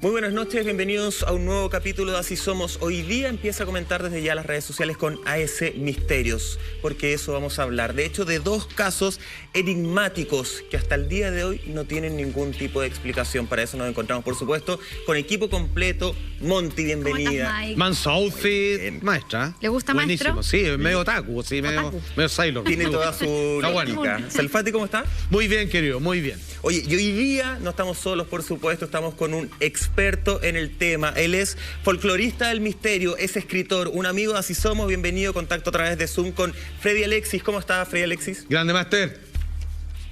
Muy buenas noches, bienvenidos a un nuevo capítulo de Así Somos. Hoy día empieza a comentar desde ya las redes sociales con AS Misterios, porque eso vamos a hablar. De hecho, de dos casos enigmáticos que hasta el día de hoy no tienen ningún tipo de explicación. Para eso nos encontramos, por supuesto, con equipo completo. Monty, bienvenida. ¿Cómo estás, Mike? Manso outfit, maestra. ¿Le gusta, buenísimo, maestro? Sí, medio otaku, sí, medio Sailor. Tiene toda su Está bueno. lógica. Salfati, ¿cómo está? Muy bien, querido, muy bien. Oye, y hoy día no estamos solos, por supuesto, estamos con un experto en el tema. Él es folclorista del misterio, es escritor, un amigo de Así Somos. Bienvenido, contacto a través de Zoom con Freddy Alexis. ¿Cómo está, Freddy Alexis? Grande, Master.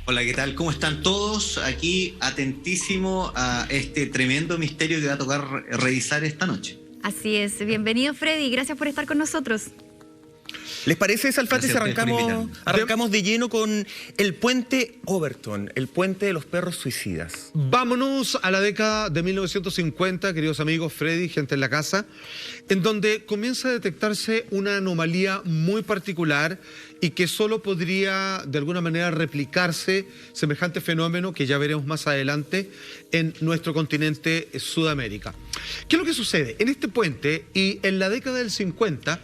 Hola, ¿qué tal? ¿Cómo están todos? Aquí atentísimo a este tremendo misterio que va a tocar revisar esta noche. Así es. Bienvenido, Freddy. Gracias por estar con nosotros. ¿Les parece, Salfati, si Gracias a ustedes por invitarme. arrancamos de lleno con el puente Overton, el puente de los perros suicidas? Vámonos a la década de 1950, queridos amigos, Freddy, gente en la casa, en donde comienza a detectarse una anomalía muy particular y que solo podría de alguna manera replicarse semejante fenómeno que ya veremos más adelante en nuestro continente Sudamérica. ¿Qué es lo que sucede? En este puente y en la década del 50,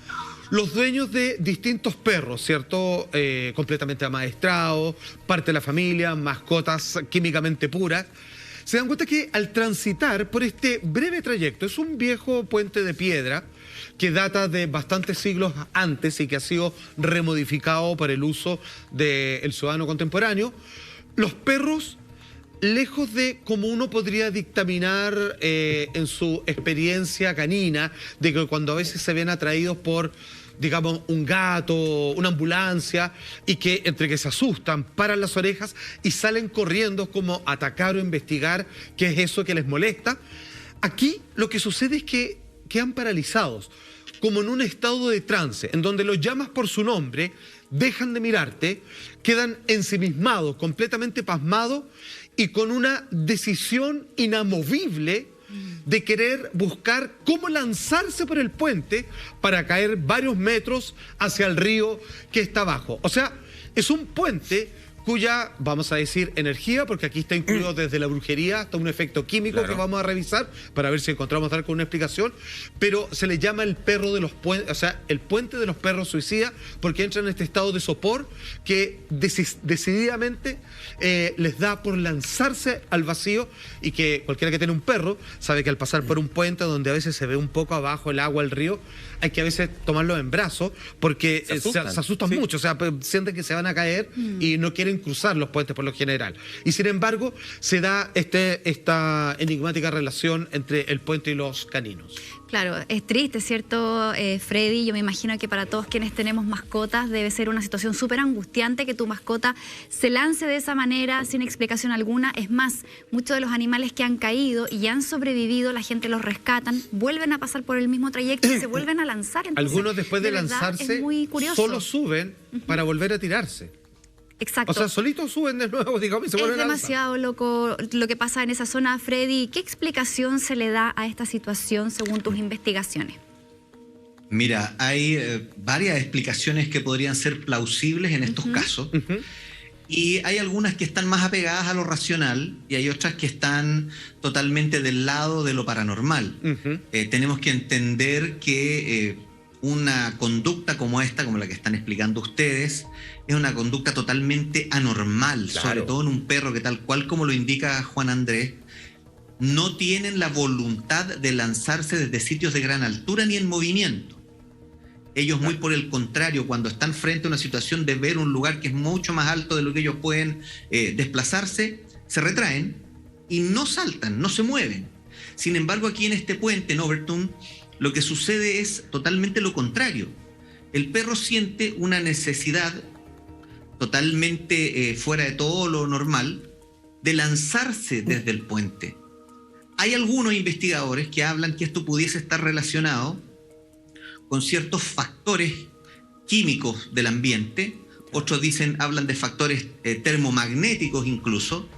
los dueños de distintos perros, ¿cierto? Completamente amaestrados, parte de la familia, mascotas químicamente puras, se dan cuenta que al transitar por este breve trayecto, es un viejo puente de piedra que data de bastantes siglos antes y que ha sido remodificado para el uso del ciudadano contemporáneo, los perros, lejos de como uno podría dictaminar en su experiencia canina, de que cuando a veces se ven atraídos por, digamos, un gato, una ambulancia, y que entre que se asustan, paran las orejas y salen corriendo como a atacar o investigar qué es eso que les molesta, aquí lo que sucede es que quedan paralizados, como en un estado de trance, en donde los llamas por su nombre, dejan de mirarte, quedan ensimismados, completamente pasmados y con una decisión inamovible de querer buscar cómo lanzarse por el puente para caer varios metros hacia el río que está abajo. O sea, es un puente cuya, vamos a decir, energía, porque aquí está incluido desde la brujería hasta un efecto químico que vamos a revisar para ver si encontramos dar con una explicación, pero se le llama el perro de los puentes, o sea, el puente de los perros suicidas, porque entra en este estado de sopor que decididamente les da por lanzarse al vacío, y que cualquiera que tiene un perro sabe que al pasar por un puente donde a veces se ve un poco abajo el agua, el río, hay que a veces tomarlo en brazos porque se asustan mucho, o sea, sienten que se van a caer y no quieren cruzar los puentes por lo general. Y sin embargo, se da esta enigmática relación entre el puente y los caninos. Claro, es triste, ¿cierto, Freddy? Yo me imagino que para todos quienes tenemos mascotas debe ser una situación súper angustiante que tu mascota se lance de esa manera sin explicación alguna. Es más, muchos de los animales que han caído y han sobrevivido, la gente los rescatan, vuelven a pasar por el mismo trayecto y se vuelven a lanzar. Entonces, algunos después de verdad, lanzarse es muy curioso. solo suben para volver a tirarse. Exacto. O sea, solitos suben de nuevo, digamos, y se vuelven a lanzar. Es demasiado loco lo que pasa en esa zona, Freddy. ¿Qué explicación se le da a esta situación según tus investigaciones? Mira, hay varias explicaciones que podrían ser plausibles en estos casos. Y hay algunas que están más apegadas a lo racional y hay otras que están totalmente del lado de lo paranormal. Tenemos que entender que una conducta como esta, como la que están explicando ustedes, es una conducta totalmente anormal, sobre todo en un perro que, tal cual como lo indica Juan Andrés, no tienen la voluntad de lanzarse desde sitios de gran altura ni en movimiento. Ellos, muy por el contrario, cuando están frente a una situación de ver un lugar que es mucho más alto de lo que ellos pueden desplazarse, se retraen y no saltan, no se mueven. Sin embargo, aquí en este puente, en Overton, lo que sucede es totalmente lo contrario. El perro siente una necesidad totalmente fuera de todo lo normal de lanzarse desde el puente. Hay algunos investigadores que hablan que esto pudiese estar relacionado con ciertos factores químicos del ambiente. Otros hablan de factores termomagnéticos incluso,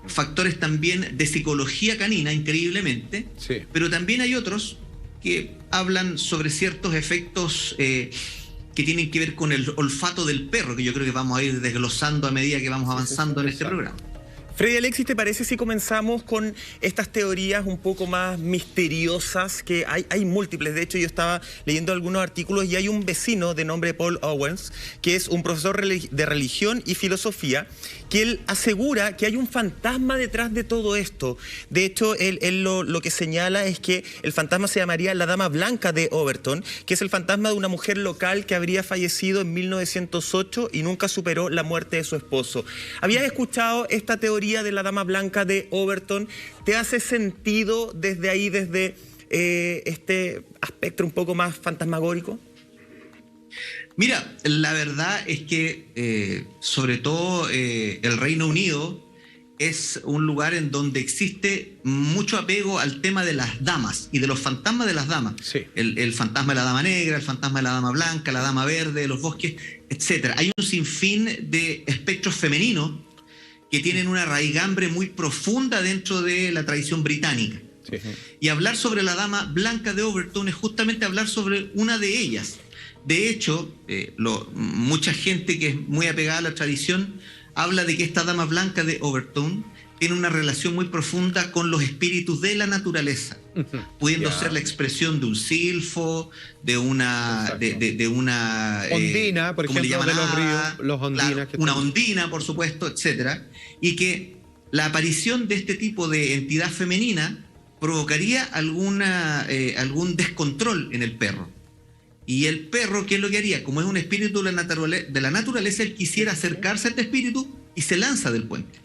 factores también de psicología canina, increíblemente, pero también hay otros que hablan sobre ciertos efectos que tienen que ver con el olfato del perro, que yo creo que vamos a ir desglosando a medida que vamos avanzando en este programa. Freddy, Alexis, ¿te parece si comenzamos con estas teorías un poco más misteriosas? Que hay múltiples. De hecho, yo estaba leyendo algunos artículos y hay un vecino de nombre Paul Owens, que es un profesor de religión y filosofía, que él asegura que hay un fantasma detrás de todo esto. De hecho, él lo que señala es que el fantasma se llamaría la Dama Blanca de Overton, que es el fantasma de una mujer local que habría fallecido en 1908 y nunca superó la muerte de su esposo. ¿Habías escuchado esta teoría de la Dama Blanca de Overton? ¿Te hace sentido desde ahí, desde este aspecto un poco más fantasmagórico? Mira, la verdad es que sobre todo el Reino Unido es un lugar en donde existe mucho apego al tema de las damas y de los fantasmas de las damas. Sí. El fantasma de la dama negra, el fantasma de la dama blanca, la dama verde, los bosques, etc. Hay un sinfín de espectros femeninos que tienen una raigambre muy profunda dentro de la tradición británica. Sí. Y hablar sobre la Dama Blanca de Overton es justamente hablar sobre una de ellas. De hecho, mucha gente que es muy apegada a la tradición habla de que esta Dama Blanca de Overton tiene una relación muy profunda con los espíritus de la naturaleza, pudiendo ser la expresión de un silfo, de una ondina, por ejemplo, de los ríos, los ondinas, una ondina, por supuesto, etcétera, y que la aparición de este tipo de entidad femenina provocaría algún descontrol en el perro. Y el perro, ¿qué es lo que haría? Como es un espíritu de la naturaleza, él quisiera acercarse a este espíritu y se lanza del puente.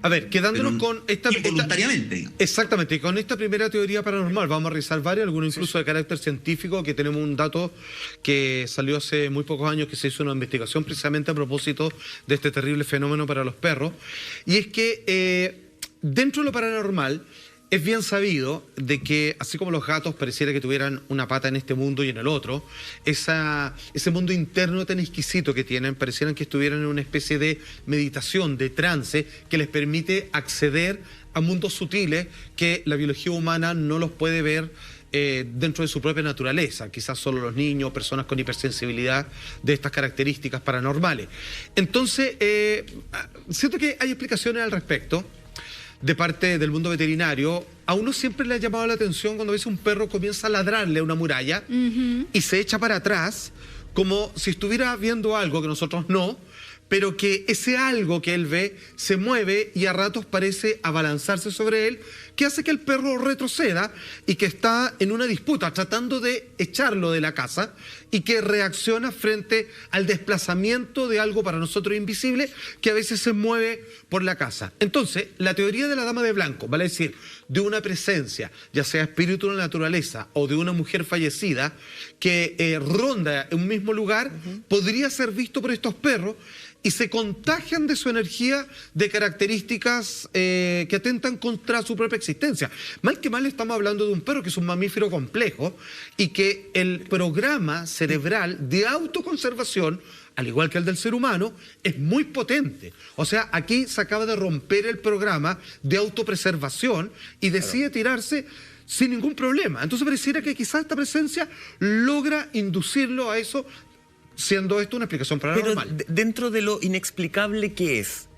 A ver, quedándonos con esta... Involuntariamente, digamos. Exactamente, con esta primera teoría paranormal vamos a revisar varias, algunas incluso de carácter científico, que tenemos un dato que salió hace muy pocos años, que se hizo una investigación precisamente a propósito de este terrible fenómeno para los perros. Y es que dentro de lo paranormal es bien sabido de que, así como los gatos pareciera que tuvieran una pata en este mundo y en el otro, ese mundo interno tan exquisito que tienen, parecieran que estuvieran en una especie de meditación, de trance, que les permite acceder a mundos sutiles que la biología humana no los puede ver dentro de su propia naturaleza. Quizás solo los niños, personas con hipersensibilidad de estas características paranormales. Entonces, siento que hay explicaciones al respecto de parte del mundo veterinario. A uno siempre le ha llamado la atención cuando ves un perro comienza a ladrarle a una muralla y se echa para atrás como si estuviera viendo algo que nosotros no, pero que ese algo que él ve se mueve y a ratos parece abalanzarse sobre él, que hace que el perro retroceda y que está en una disputa tratando de echarlo de la casa y que reacciona frente al desplazamiento de algo para nosotros invisible que a veces se mueve por la casa. Entonces, la teoría de la dama de blanco, vale decir, de una presencia, ya sea espíritu de la naturaleza o de una mujer fallecida que ronda en un mismo lugar, podría ser visto por estos perros y se contagian de su energía de características que atentan contra su propia existencia. Mal que mal estamos hablando de un perro que es un mamífero complejo y que el programa cerebral de autoconservación, al igual que el del ser humano, es muy potente. O sea, aquí se acaba de romper el programa de autopreservación y decide tirarse sin ningún problema. Entonces pareciera que quizás esta presencia logra inducirlo a eso, siendo esto una explicación paranormal. Pero dentro de lo inexplicable que es,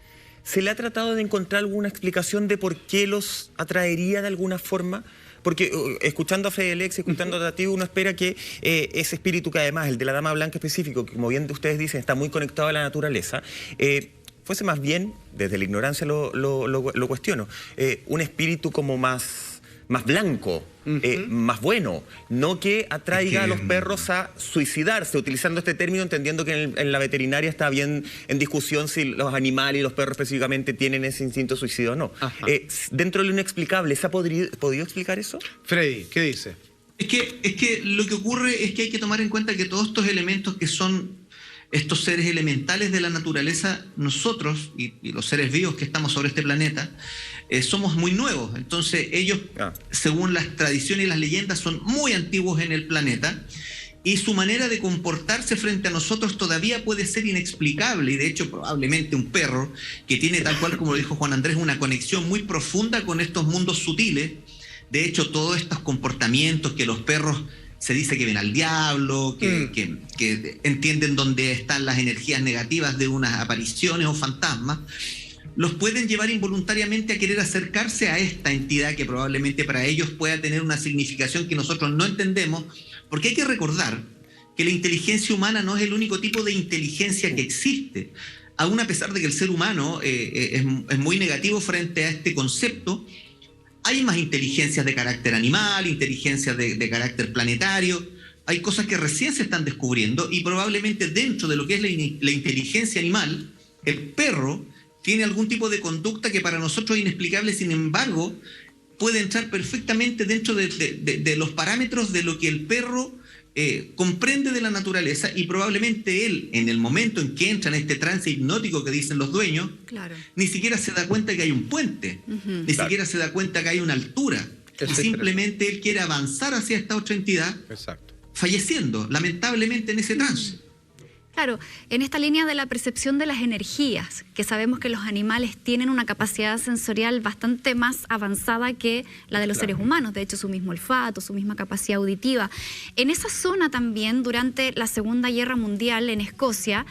¿se le ha tratado de encontrar alguna explicación de por qué los atraería de alguna forma? Porque escuchando a Fede Alex, escuchando a ti, uno espera que ese espíritu que además, el de la Dama Blanca específico, que como bien ustedes dicen, está muy conectado a la naturaleza, fuese más bien, desde la ignorancia lo cuestiono, un espíritu como más blanco, más bueno, no que atraiga a los perros a suicidarse, utilizando este término, entendiendo que en la veterinaria está bien en discusión si los animales y los perros específicamente tienen ese instinto suicida o no. Dentro de lo inexplicable, ¿se ha podido explicar eso? Freddy, ¿qué dice? Es que lo que ocurre es que hay que tomar en cuenta que todos estos elementos que son estos seres elementales de la naturaleza, nosotros y los seres vivos que estamos sobre este planeta, somos muy nuevos. Entonces ellos, según las tradiciones y las leyendas, son muy antiguos en el planeta y su manera de comportarse frente a nosotros todavía puede ser inexplicable. Y de hecho, probablemente un perro que tiene, tal cual como lo dijo Juan Andrés, una conexión muy profunda con estos mundos sutiles. De hecho, todos estos comportamientos que los perros se dice que ven al diablo, que entienden dónde están las energías negativas de unas apariciones o fantasmas, los pueden llevar involuntariamente a querer acercarse a esta entidad que probablemente para ellos pueda tener una significación que nosotros no entendemos, porque hay que recordar que la inteligencia humana no es el único tipo de inteligencia que existe. Aún a pesar de que el ser humano es muy negativo frente a este concepto, hay más inteligencias de carácter animal, inteligencias de carácter planetario, hay cosas que recién se están descubriendo y probablemente dentro de lo que es la inteligencia animal, el perro tiene algún tipo de conducta que para nosotros es inexplicable, sin embargo, puede entrar perfectamente dentro de los parámetros de lo que el perro comprende de la naturaleza, y probablemente él, en el momento en que entra en este trance hipnótico que dicen los dueños, Claro. ni siquiera se da cuenta que hay un puente, ni siquiera se da cuenta que hay una altura, y simplemente él quiere avanzar hacia esta otra entidad, Exacto. falleciendo lamentablemente en ese trance. Claro, en esta línea de la percepción de las energías, que sabemos que los animales tienen una capacidad sensorial bastante más avanzada que la de los seres humanos, de hecho su mismo olfato, su misma capacidad auditiva. En esa zona también, durante la Segunda Guerra Mundial en Escocia,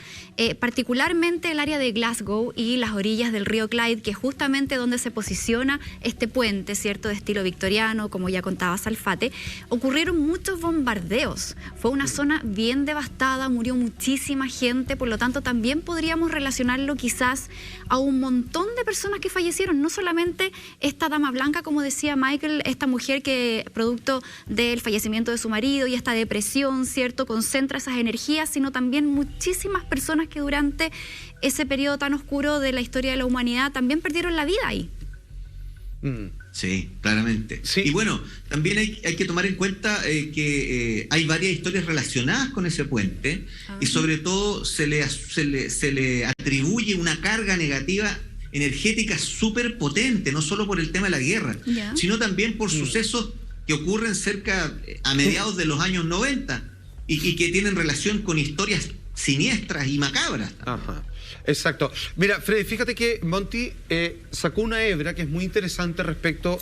particularmente el área de Glasgow y las orillas del río Clyde, que es justamente donde se posiciona este puente, ¿cierto?, de estilo victoriano, como ya contaba Salfate, ocurrieron muchos bombardeos. Fue una zona bien devastada, murió muchísima gente, por lo tanto también podríamos relacionarlo quizás a un montón de personas que fallecieron, no solamente esta dama blanca, como decía Michael, esta mujer que producto del fallecimiento de su marido y esta depresión, ¿cierto?, concentra esas energías, sino también muchísimas personas que durante ese periodo tan oscuro de la historia de la humanidad también perdieron la vida ahí. Sí, claramente. Sí. Y bueno, también hay que tomar en cuenta que hay varias historias relacionadas con ese puente, y sobre todo se le atribuye una carga negativa energética súper potente, no solo por el tema de la guerra, sino también por sucesos que ocurren a mediados de los años 90 y que tienen relación con historias siniestras y macabras. Ajá. Exacto. Mira, Freddy, fíjate que Monty sacó una hebra que es muy interesante respecto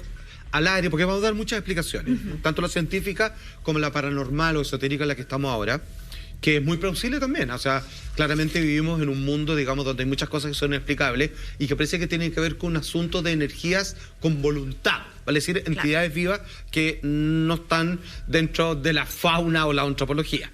al área, porque vamos a dar muchas explicaciones, tanto la científica como la paranormal o esotérica en la que estamos ahora, que es muy plausible también. O sea, claramente vivimos en un mundo, digamos, donde hay muchas cosas que son inexplicables y que parece que tienen que ver con un asunto de energías con voluntad, vale decir, entidades vivas que no están dentro de la fauna o la antropología.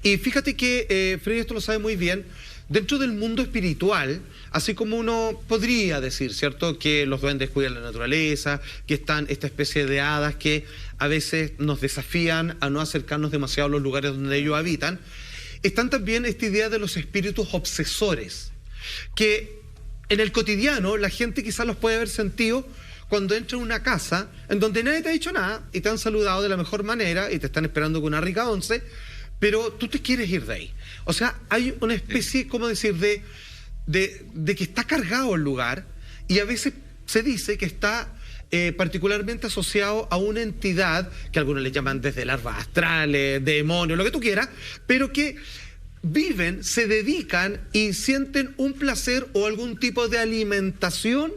Y fíjate que, Freddy, esto lo sabe muy bien, dentro del mundo espiritual, así como uno podría decir, ¿cierto?, que los duendes cuidan la naturaleza, que están esta especie de hadas que a veces nos desafían a no acercarnos demasiado a los lugares donde ellos habitan, están también esta idea de los espíritus obsesores, que en el cotidiano la gente quizás los puede haber sentido cuando entra a una casa en donde nadie te ha dicho nada y te han saludado de la mejor manera y te están esperando con una rica once, pero tú te quieres ir de ahí. O sea, hay una especie, ¿cómo decir?, de que está cargado el lugar, y a veces se dice que está particularmente asociado a una entidad que algunos le llaman desde larvas astrales, demonios, lo que tú quieras, pero que viven, se dedican y sienten un placer o algún tipo de alimentación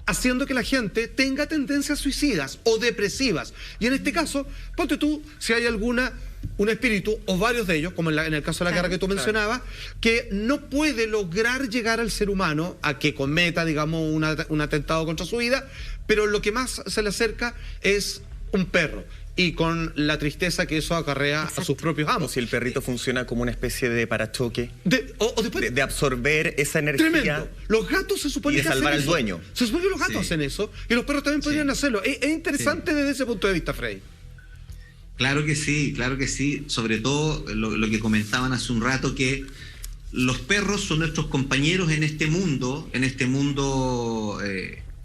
haciendo que la gente tenga tendencias suicidas o depresivas. Y en este caso, ponte tú, si hay un espíritu, o varios de ellos, como en el caso de la guerra que tú mencionabas, que no puede lograr llegar al ser humano a que cometa, digamos, un atentado contra su vida, pero lo que más se le acerca es un perro, y con la tristeza que eso acarrea a sus propios amos. O si el perrito funciona como una especie de parachoque, después, de absorber esa energía. Tremendo. Los gatos se supone y de que salvar hacen al eso. dueño. Se supone que los gatos hacen eso, y los perros también podrían hacerlo. Es interesante desde ese punto de vista, Freddy. Claro que sí, sobre todo lo que comentaban hace un rato, que los perros son nuestros compañeros en este mundo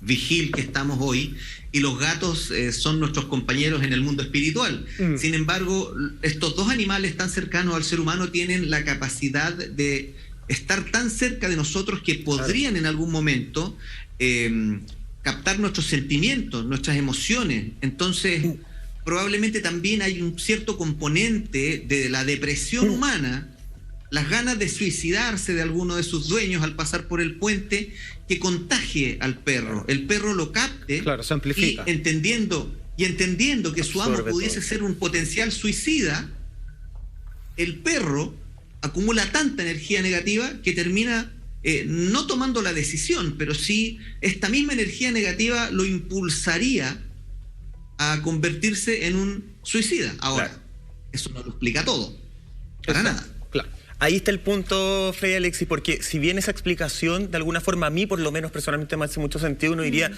vigil que estamos hoy, y los gatos son nuestros compañeros en el mundo espiritual. Sin embargo, estos dos animales tan cercanos al ser humano tienen la capacidad de estar tan cerca de nosotros que podrían en algún momento captar nuestros sentimientos, nuestras emociones. Entonces, probablemente también hay un cierto componente de la depresión humana, las ganas de suicidarse de alguno de sus dueños al pasar por el puente, que contagie al perro. El perro lo capte, se amplifica. Y entendiendo que su amo pudiese ser un potencial suicida, el perro acumula tanta energía negativa que termina no tomando la decisión, pero sí esta misma energía negativa lo impulsaría a convertirse en un suicida. Ahora, claro, eso no lo explica todo, para nada. Claro. Ahí está el punto, Freddy Alexis, porque si bien esa explicación, de alguna forma, a mí por lo menos personalmente me hace mucho sentido, uno diría,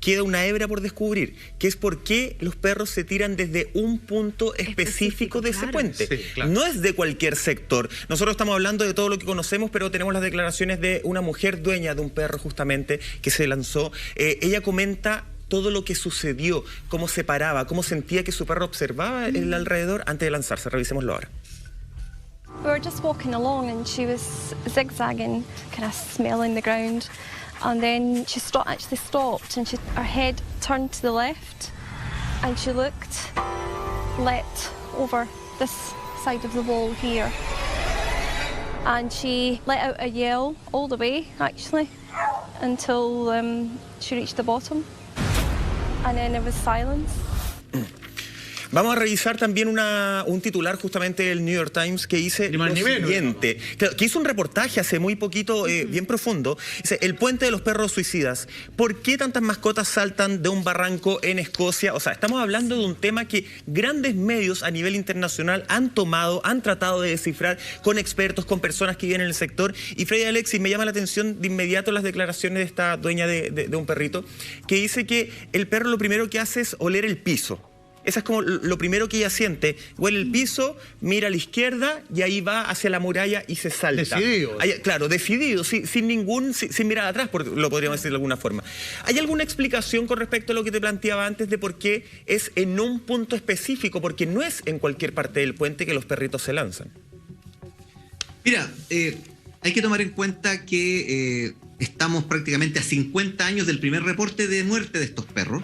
queda una hebra por descubrir, que es por qué los perros se tiran desde un punto específico de ese puente. Sí, claro. No es de cualquier sector. Nosotros estamos hablando de todo lo que conocemos, pero tenemos las declaraciones de una mujer dueña de un perro justamente que se lanzó. Ella comenta todo lo que sucedió, cómo se paraba, cómo sentía que su perro observaba el alrededor antes de lanzarse. Revisémoslo ahora. We were just walking along and she was zigzagging, kind of smelling the ground. And then she actually stopped and her head turned to the left and she leapt over this side of the wall here. And she let out a yell all the way, actually, until she reached the bottom. And then there was silence. Vamos a revisar también un titular justamente del New York Times que dice lo siguiente, que hizo un reportaje hace muy poquito, bien profundo. Dice, el puente de los perros suicidas. ¿Por qué tantas mascotas saltan de un barranco en Escocia? O sea, estamos hablando de un tema que grandes medios a nivel internacional han tratado de descifrar con expertos, con personas que viven en el sector. Y Freddy Alexis, me llama la atención de inmediato las declaraciones de esta dueña de un perrito, que dice que el perro lo primero que hace es oler el piso. Esa es como lo primero que ella siente. Huele el piso, mira a la izquierda y ahí va hacia la muralla y se salta. Decidido. Claro, decidido, sin mirar atrás, lo podríamos decir de alguna forma. ¿Hay alguna explicación con respecto a lo que te planteaba antes de por qué es en un punto específico? Porque no es en cualquier parte del puente que los perritos se lanzan. Mira, hay que tomar en cuenta que estamos prácticamente a 50 años del primer reporte de muerte de estos perros.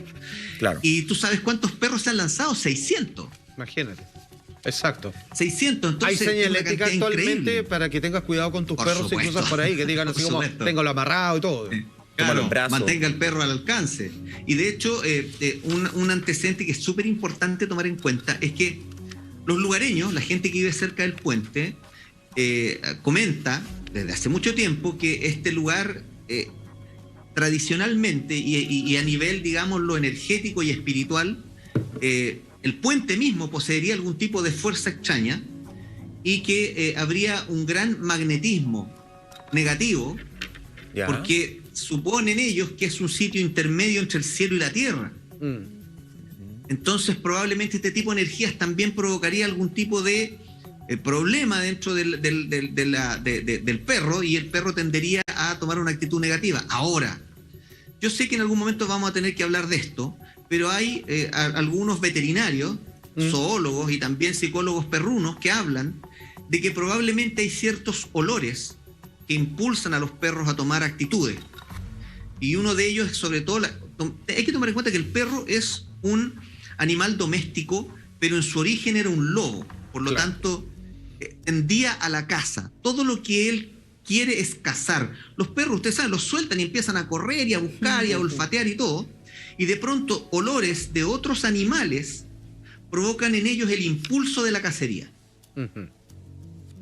Claro. ¿Y tú sabes cuántos perros se han lanzado? 600. Imagínate. Exacto. 600. Entonces, hay señalética actualmente increíble para que tengas cuidado con tus perros y cruzas por ahí, que digan así como, tengo lo amarrado y todo. Claro, mantenga el perro al alcance. Y de hecho, un antecedente que es súper importante tomar en cuenta es que los lugareños, la gente que vive cerca del puente, comenta desde hace mucho tiempo que este lugar tradicionalmente y a nivel, digamos, lo energético y espiritual, el puente mismo poseería algún tipo de fuerza extraña y que habría un gran magnetismo negativo, porque suponen ellos que es un sitio intermedio entre el cielo y la tierra. Entonces probablemente este tipo de energías también provocaría algún tipo de problema dentro del perro, y el perro tendería a tomar una actitud negativa. Ahora, yo sé que en algún momento vamos a tener que hablar de esto, pero hay algunos veterinarios, zoólogos y también psicólogos perrunos que hablan de que probablemente hay ciertos olores que impulsan a los perros a tomar actitudes. Y uno de ellos es, sobre todo, hay que tomar en cuenta que el perro es un animal doméstico, pero en su origen era un lobo. Por lo tanto, tendía a la caza. Todo lo que él quiere es cazar. Los perros, ustedes saben, los sueltan y empiezan a correr y a buscar y a olfatear y todo. Y de pronto, olores de otros animales provocan en ellos el impulso de la cacería.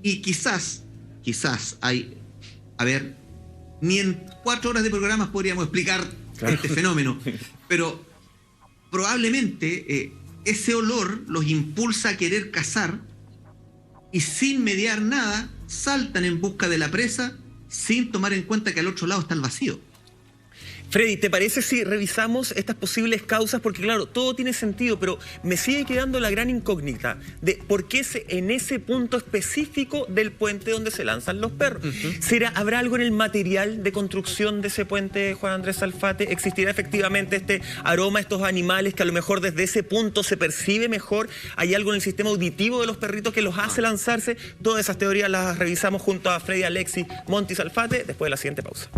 Y quizás hay... A ver, ni en 4 horas de programas podríamos explicar este fenómeno, pero probablemente ese olor los impulsa a querer cazar y sin mediar nada saltan en busca de la presa sin tomar en cuenta que al otro lado está el vacío. Freddy, ¿te parece si revisamos estas posibles causas? Porque claro, todo tiene sentido, pero me sigue quedando la gran incógnita de por qué en ese punto específico del puente donde se lanzan los perros. ¿Habrá algo en el material de construcción de ese puente, Juan Andrés Alfate? ¿Existirá efectivamente este aroma, estos animales que a lo mejor desde ese punto se percibe mejor? ¿Hay algo en el sistema auditivo de los perritos que los hace lanzarse? Todas esas teorías las revisamos junto a Freddy Alexis, Montis Alfate, después de la siguiente pausa.